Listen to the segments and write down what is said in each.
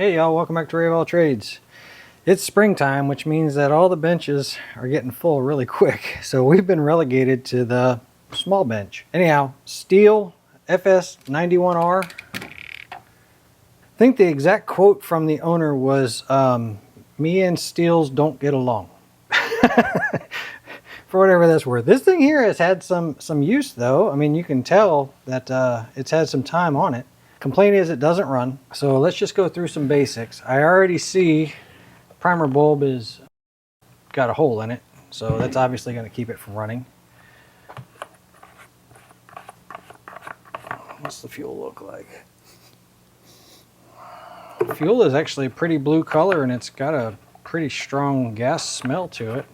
Hey y'all, welcome back to Ray of All Trades. It's springtime, which means that all the benches are getting full really quick. So we've been relegated to the small bench. Anyhow, Stihl FS91R. I think the exact quote from the owner was, me and Stihls don't get along. For whatever that's worth. This thing here has had some use though. I mean, you can tell that it's had some time on it. Complaint is it doesn't run. So let's just go through some basics. I already see primer bulb is got a hole in it. So that's obviously going to keep it from running. What's the fuel look like? Fuel is actually a pretty blue color and it's got a pretty strong gas smell to it.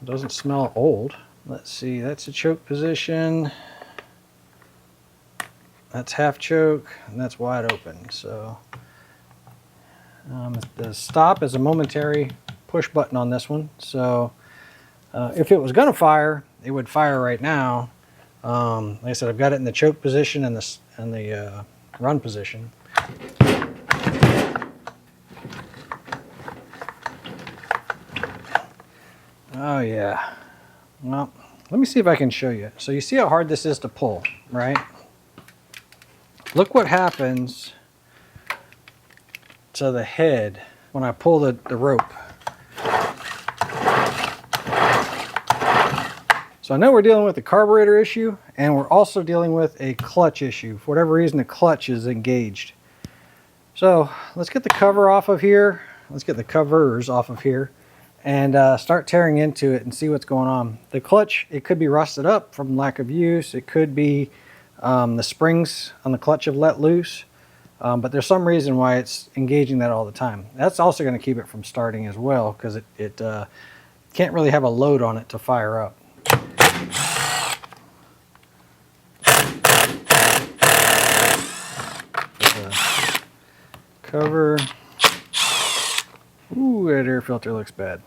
It doesn't smell old. Let's see, that's a choke position. That's half choke and that's wide open. So the stop is a momentary push button on this one. So if it was going to fire, it would fire right now. Like I said, I've got it in the choke position and the run position. Oh yeah. Well, let me see if I can show you. So you see how hard this is to pull, right? Look what happens to the head when I pull the rope. So I know we're dealing with a carburetor issue and we're also dealing with a clutch issue. For whatever reason, the clutch is engaged. So let's get the cover off of here. Let's get the covers off of here and start tearing into it and see what's going on. The clutch, it could be rusted up from lack of use. It could be the springs on the clutch have let loose, but there's some reason why it's engaging that all the time. That's also going to keep it from starting as well because it can't really have a load on it to fire up. Cover. Ooh, that air filter looks bad.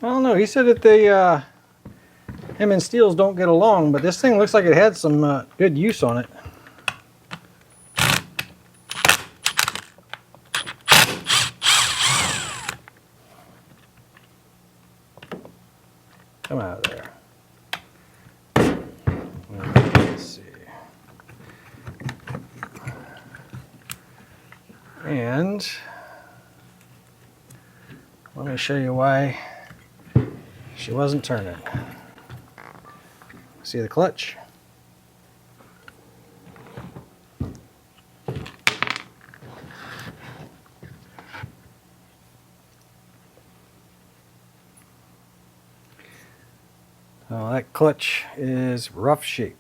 I don't know. He said that him and Stihls don't get along, but this thing looks like it had some good use on it. Come out of there. Let's see. And let me show you why she wasn't turning. See the clutch? Oh, that clutch is rough shape.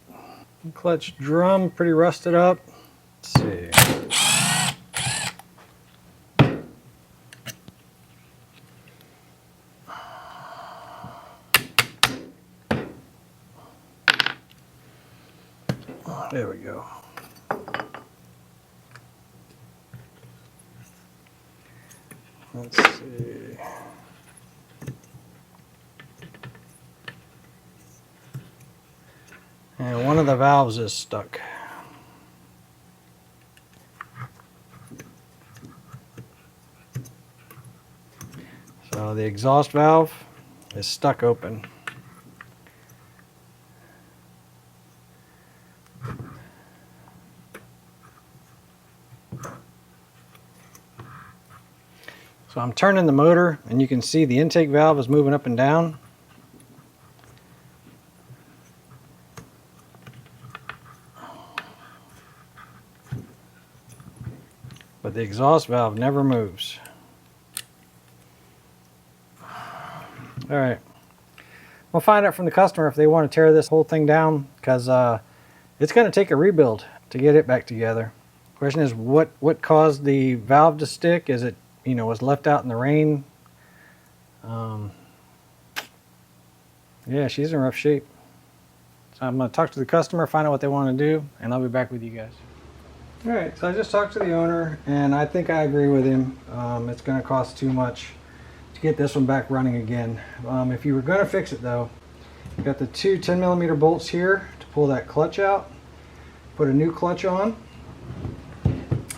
Clutch drum pretty rusted up. Let's see. There we go. Let's see. And one of the valves is stuck. So the exhaust valve is stuck open. So I'm turning the motor and you can see the intake valve is moving up and down. But the exhaust valve never moves. All right. We'll find out from the customer if they want to tear this whole thing down because it's going to take a rebuild to get it back together. Question is what caused the valve to stick? Is it, was left out in the rain? Yeah, she's in rough shape. So I'm going to talk to the customer, find out what they want to do, and I'll be back with you guys. All right, so I just talked to the owner, and I think I agree with him. It's going to cost too much to get this one back running again. If you were going to fix it though, you got the two 10mm bolts here to pull that clutch out, put a new clutch on.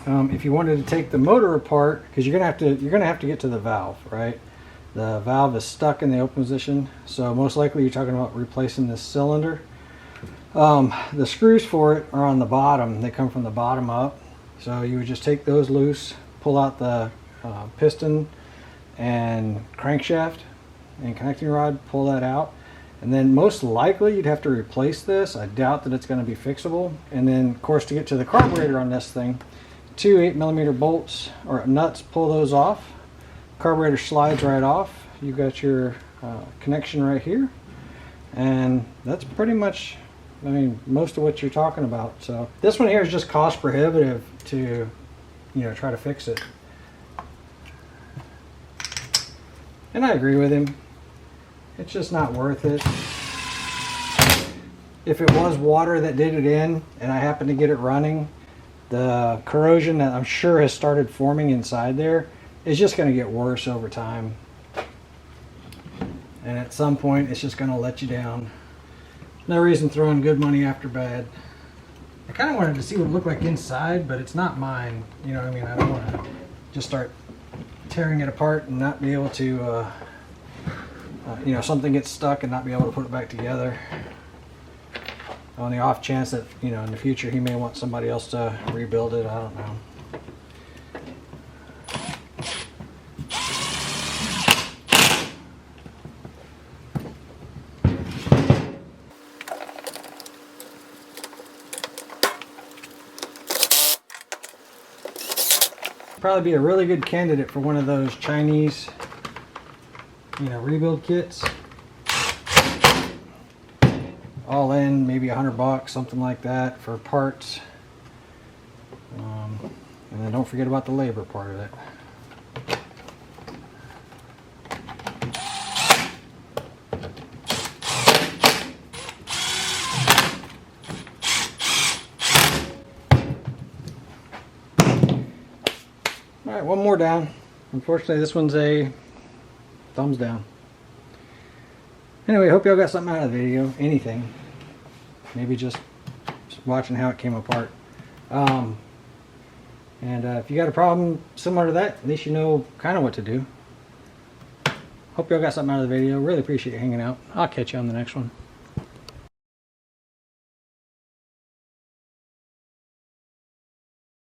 If you wanted to take the motor apart, because you're gonna have to get to the valve, right? The valve is stuck in the open position, so most likely you're talking about replacing this cylinder. The screws for it are on the bottom. They come from the bottom up, so you would just take those loose, pull out the piston and crankshaft and connecting rod, pull that out, and then most likely you'd have to replace this. I doubt that it's going to be fixable. And then of course, to get to the carburetor on this thing, two 8mm bolts or nuts, pull those off. Carburetor slides right off. You've got your connection right here, and that's pretty much, I mean, most of what you're talking about. So this one here is just cost prohibitive to, try to fix it. And I agree with him. It's just not worth it. If it was water that did it in and I happened to get it running, the corrosion that I'm sure has started forming inside there is just going to get worse over time. And at some point it's just going to let you down. No reason throwing good money after bad. I kind of wanted to see what it looked like inside, but it's not mine. You know what I mean? I don't want to just start tearing it apart and not be able to, something gets stuck and not be able to put it back together. On the off chance that, in the future he may want somebody else to rebuild it. I don't know. Probably be a really good candidate for one of those Chinese, rebuild kits. All in, maybe $100, something like that for parts. And then don't forget about the labor part of it. All right, one more down. Unfortunately, this one's a thumbs down. Anyway, hope y'all got something out of the video. Anything. Maybe just watching how it came apart. If you got a problem similar to that, at least you know kind of what to do. Hope y'all got something out of the video. Really appreciate you hanging out. I'll catch you on the next one.